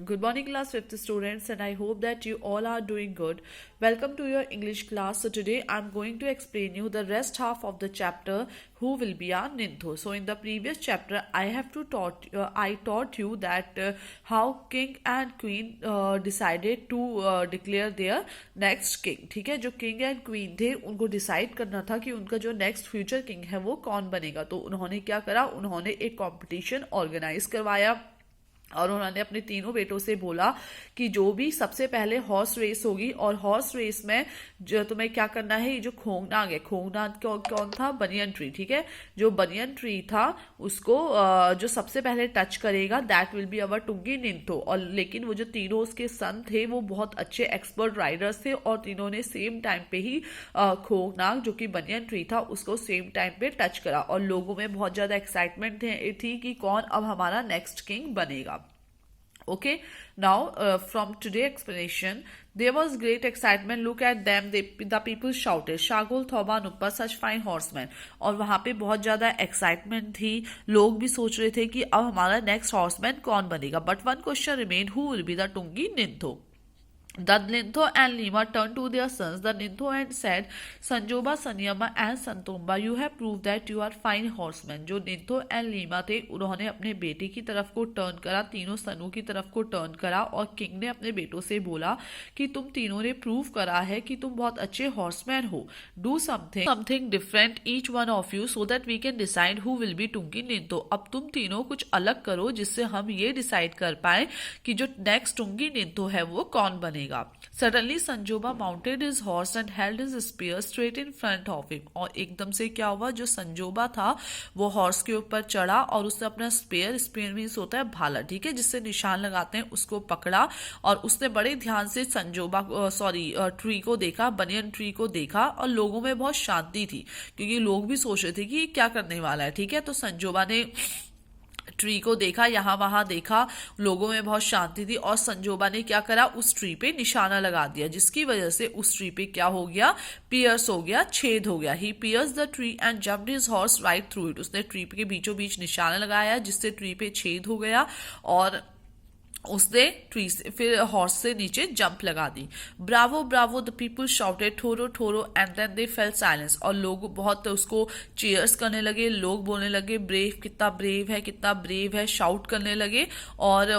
Good morning, class 5th students, and I hope that you all are doing good. Welcome to your English class. So today I'm going to explain you the rest half of the chapter who will be our Nintho. So in the previous chapter I taught you that how king and queen decided to declare their next king. ठीक है, जो king and queen थे उनको decide करना था कि उनका जो next future king है वो कौन बनेगा. तो उन्होंने क्या करा, उन्होंने एक competition organize करवाया और उन्होंने अपने तीनों बेटों से बोला कि जो भी सबसे पहले हॉर्स रेस होगी, और हॉर्स रेस में जो तुम्हें क्या करना है, ये जो खोंगनाग है, खोंगनाग कौन था, बनियन ट्री. ठीक है, जो बनियन ट्री था उसको जो सबसे पहले टच करेगा that will be our Tungi निंथो. और लेकिन वो जो तीनों उसके सन थे वो बहुत अच्छे एक्सपर्ट राइडर्स थे और तीनों ने सेम टाइम पे ही खोंगनाग जो कि बनियन ट्री था उसको सेम टाइम पे टच करा. और लोगों में बहुत ज्यादा एक्साइटमेंट थी कि कौन अब हमारा नेक्स्ट किंग बनेगा. Okay, now from today explanation, there was great excitement. Look at them. The people shouted, "Shagul Thoba Nuppa, such fine horsemen." और वहाँ पे बहुत ज़्यादा excitement थी. लोग भी सोच रहे थे कि अब हमारा next horseman कौन बनेगा. But one question remained: who will be the Tungi Nintho? The Nintho and Lima turned to their sons. The Nintho and said, "Sanjoba, Sanyama and Santomba, you have proved that you are fine horsemen." जो Nintho and Lima थे उन्होंने अपने बेटे की तरफ को turn करा, तीनों सनों की तरफ को टर्न करा और किंग ने अपने बेटों से बोला कि तुम तीनों ने प्रूव करा है कि तुम बहुत अच्छे हॉर्समैन हो. Do something different each one of you so that we can decide who will be Tungi Ninthou. अब तुम तीनों कुछ अलग करो जिससे हम ये डिसाइड कर पाए कि जो नेक्स्ट टुंगी निंथो है वो कौन बनेगा. Suddenly संजोबा mounted his horse and held his spear straight in front of him. और एकदम से क्या हुआ, जो संजोबा था वो हॉर्स के ऊपर चढ़ा और उसने अपना स्पेयर मीन्स होता है भाला, ठीक है, जिससे निशान लगाते हैं, उसको पकड़ा और उसने बड़े ध्यान से ट्री को देखा, बनियन ट्री को देखा. और लोगों में बहुत शांति थी क्योंकि लोग भी सोच रहे थे कि क्या करने वाला है. ठीक है, तो संजोबा ने ट्री को देखा, यहाँ वहां देखा, लोगों में बहुत शांति थी और संजोबा ने क्या करा, उस ट्री पे निशाना लगा दिया जिसकी वजह से उस ट्री पे क्या हो गया, पियर्स हो गया, छेद हो गया. He pierce the tree and jumped his horse right through it. उसने ट्री के बीचों बीच निशाना लगाया जिससे ट्री पे छेद हो गया और उसने ट्री से फिर हॉर्स से नीचे जंप लगा दी. Bravo bravo the people shouted, ठोरो ठोरो, and then they fell silence. और लोग बहुत उसको चीयर्स करने लगे, लोग बोलने लगे ब्रेव, कितना ब्रेव है, कितना ब्रेव है, शाउट करने लगे. और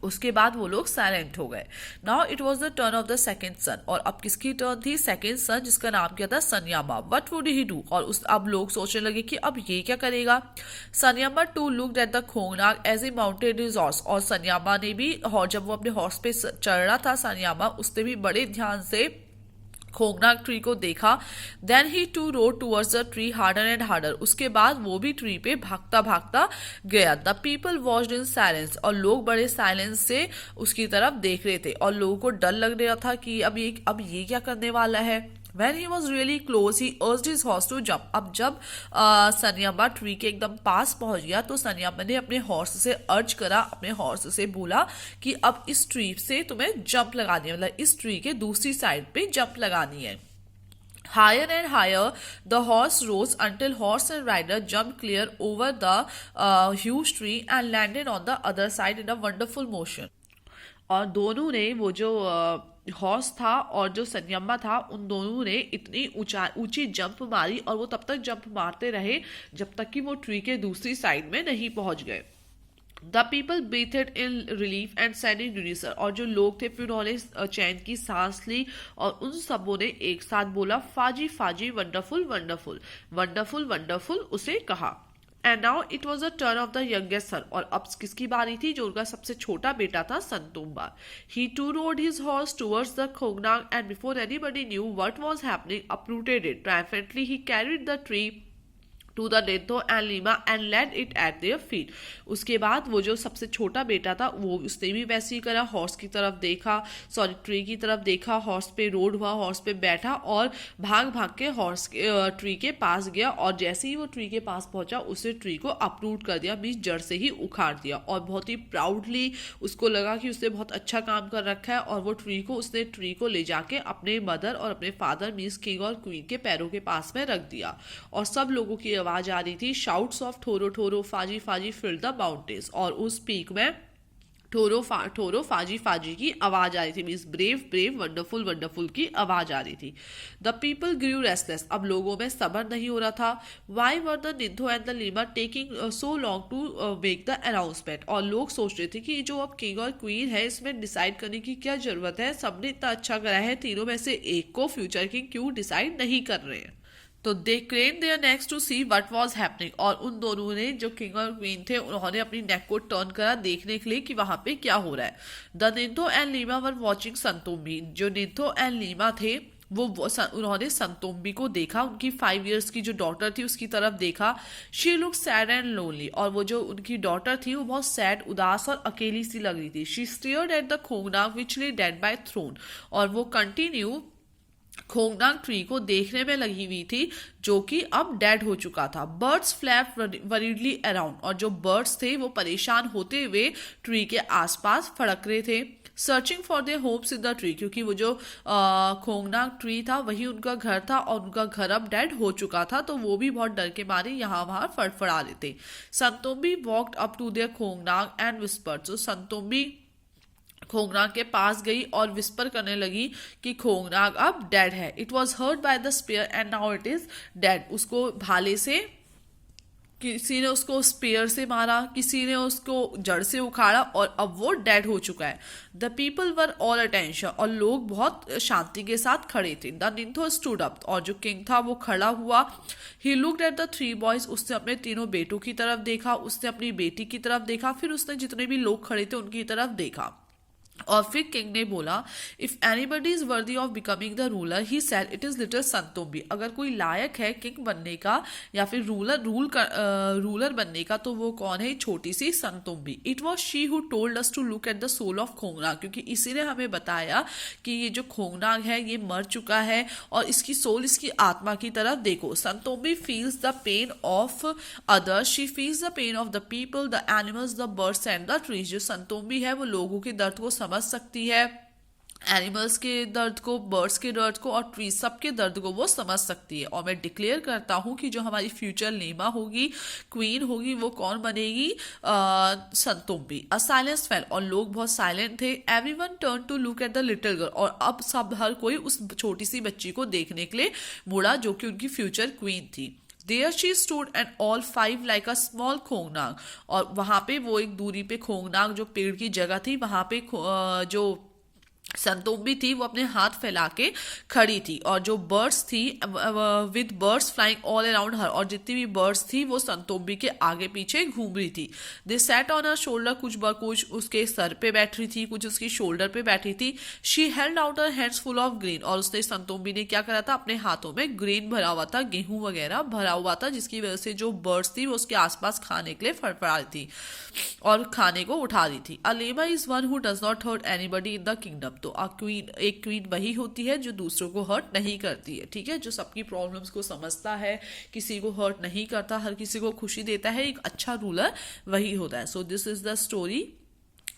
उसके बाद वो लोग साइलेंट हो गए. Now it was the turn off the second सन. और अब किसकी टर्न थी, सेकेंड सन, जिसका नाम क्या था, Sanyama. What would he do. और अब लोग सोचने लगे कि अब ये क्या करेगा. Sanyama too looked at the Khongnang as he mounted his horse. और सन्यामा ने भी, जब वो अपने हॉर्स पे चढ़ रहा था सन्यामा, उसने भी बड़े ध्यान से खोंगनाग ट्री को देखा. Then he too rode towards the tree harder and harder. उसके बाद वो भी ट्री पे भागता भागता गया. The people watched in silence. और लोग बड़े साइलेंस से उसकी तरफ देख रहे थे और लोगों को डर लग रहा था कि अब ये क्या करने वाला है. When he was really close, he urged his horse to jump. अब जब सन्यामा ट्री के एकदम पास पहुंच गया तो सन्यामा ने अपने हॉर्स से अर्ज करा, अपने हॉर्स से बोला कि अब इस ट्री से तुम्हें जंप लगानी है, मतलब इस ट्री के दूसरी साइड पे जंप लगानी है. Higher and higher the horse rose until horse and rider jumped clear over the huge tree and landed on the other side in a wonderful motion. और दोनों ने, वो जो हॉर्स था और जो सन्यामा था, उन दोनों ने इतनी ऊंची जंप मारी और वो तब तक जंप मारते रहे जब तक कि वो ट्री के दूसरी साइड में नहीं पहुंच गए. The people ब्रीथेड in relief and said in unison. और जो लोग थे फिर उन्होंने चैन की सांस ली और उन सबों ने एक साथ बोला, फाजी फाजी, वंडरफुल वंडरफुल, वंडरफुल वंडरफुल उसे कहा. And now it was the turn off the youngest son. और अब किसकी बारी थी, जो उनका सबसे छोटा बेटा था, Santomba. He too rode his horse towards the Khongnang and before anybody knew what was happening uprooted it triumphantly. He carried the tree to the Ninthou and Leima and laid it at their feet. उसके बाद वो जो सबसे छोटा बेटा था वो उसने भी वैसे ही करा, हॉर्स की तरफ देखा, ट्री की तरफ देखा, हॉर्स पे रोड हुआ, हॉर्स पे बैठा और भाग भाग के हॉर्स ट्री के पास गया. और जैसे ही वो ट्री के पास पहुंचा उसे ट्री को अपरूट कर दिया, मीन्स जड़ से ही उखाड़ दिया. और बहुत ही प्राउडली उसको लगा कि उसने बहुत अच्छा काम कर रखा है और वो उसने ट्री को ले जाके अपने मदर और अपने फादर मीन्स किंग और क्वीन के पैरों के पास में रख दिया. और सब लोगों की आवाज आ रही थी, शाउट्स ऑफ ठोरो ठोरो, फाजी फाजी फिल्ड द माउंटेन्स. और उस पीक में ठोरो फाजी फाजी की आवाज आ रही थी, means brave brave wonderful wonderful की आवाज आ रही थी। द पीपल ग्रू रेस्टलेस, अब लोगों में सब्र नहीं हो रहा था। Why were the Ninthou and the Leima taking so long to make the announcement, और लोग सोच रहे थे कि जो अब किंग और क्वीन है इसमें डिसाइड करने की क्या जरूरत है, सबने इतना अच्छा करा है, तीनों में से एक को फ्यूचर किंग क्यों डिसाइड नहीं कर रहे हैं। तो they crane their necks to see what was happening, और उन दोनों ने जो किंग और क्वीन थे उन्होंने अपनी नेक को टर्न करा देखने के लिए कि वहां पे क्या हो रहा है। The Ninthou and Leima were watching Santombi, जो निंथो एंड लीमा थे उन्होंने संतोम्बी को देखा, उनकी 5 इयर्स की जो डॉटर थी उसकी तरफ देखा। She look sad and lonely, और वो जो उनकी डॉटर थी वो बहुत सैड, उदास और अकेली सी लग रही थी। She stared at the Khongnang which lay dead bye throne, और वो कंटिन्यू खोंगनाग ट्री को देखने में लगी हुई थी जो कि अब डेड हो चुका था। बर्ड्स फ्लैप वरीडली अराउंड, और जो बर्ड्स थे वो परेशान होते हुए ट्री के आसपास फड़क रहे थे। Searching for their homes in the tree, क्योंकि वो जो खोंगनाग ट्री था वही उनका घर था और उनका घर अब डेड हो चुका था, तो वो भी बहुत डर के मारे यहाँ वहां फड़फड़ा रहे थे। Santombi walked up to their Khongnang and whispered, तो संतोम्बी खोंगनाग के पास गई और विस्पर करने लगी कि खोंगनाग अब डेड है। It was hurt by the spear and now it is dead, उसको भाले से किसी ने उसको स्पेयर से मारा, किसी ने उसको जड़ से उखाड़ा और अब वो डेड हो चुका है। The people were all attention, और लोग बहुत शांति के साथ खड़े थे। द निंथो स्टूड अप, और जो किंग था वो खड़ा हुआ। He looked at the 3 boys, उसने अपने तीनों बेटों की तरफ देखा, उसने अपनी बेटी की तरफ देखा, फिर उसने जितने भी लोग खड़े थे उनकी तरफ देखा। और फिर किंग ने बोला, if anybody is worthy of becoming the ruler he said it is little Santombi, अगर कोई लायक है किंग बनने का या फिर रूलर बनने का तो वो कौन है, छोटी सी Santombi. It was she who told us to look at the soul of Khongnang, क्योंकि इसी ने हमें बताया कि ये जो खोंगनाग है ये मर चुका है और इसकी सोल, इसकी आत्मा की तरफ देखो। Santombi feels the pain of others, she feels the pain of the people, the animals, the birds and the trees. जो संतोम्बी है वो लोगों के दर्द को समझ सकती है, एनिमल्स के दर्द को, बर्ड्स के दर्द को और ट्रीज सबके दर्द को वो समझ सकती है। और मैं डिक्लेयर करता हूँ कि जो हमारी फ्यूचर लीमा होगी, क्वीन होगी, वो कौन बनेगी, संतोम्बी। अ साइलेंस फेल, और लोग बहुत साइलेंट थे। Everyone turn to look at the little girl, और अब सब हर कोई उस छोटी सी बच्ची को देखने के लिए मुड़ा जो कि उनकी फ्यूचर क्वीन थी। There she stood and all 5 like a small खोंगनाग, और वहां पे वो एक दूरी पे खोंगनाग जो पेड़ की जगह थी वहां पे जो संतोम्बी थी वो अपने हाथ फैला के खड़ी थी, और जो बर्ड्स थी with birds flying all around her, और जितनी भी बर्ड्स थी वो संतोम्बी के आगे पीछे घूम रही थी। दे सैट ऑन हर शोल्डर, कुछ उसके सर पे बैठ रही थी, कुछ उसकी शोल्डर पे बैठी थी। She held out her hands full of green, और उसने संतोम्बी ने क्या करा था, अपने हाथों में ग्रीन भरा हुआ था, गेहूं वगैरह भरा हुआ था, जिसकी वजह से जो बर्ड्स थी वो उसके आसपास खाने के लिए फड़फड़ा रही थी और खाने को उठा रही थी। Alima is one who does not hurt anybody in the kingdom, तो एक क्वीन वही होती है जो दूसरों को हर्ट नहीं करती है, ठीक है, जो सबकी प्रॉब्लम्स को समझता है, किसी को हर्ट नहीं करता, हर किसी को खुशी देता है, एक अच्छा रूलर वही होता है। So this is the story,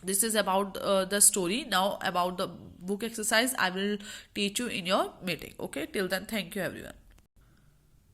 this is about the story. Now about the book exercise I will teach you in your meeting. Okay, till then, thank you everyone.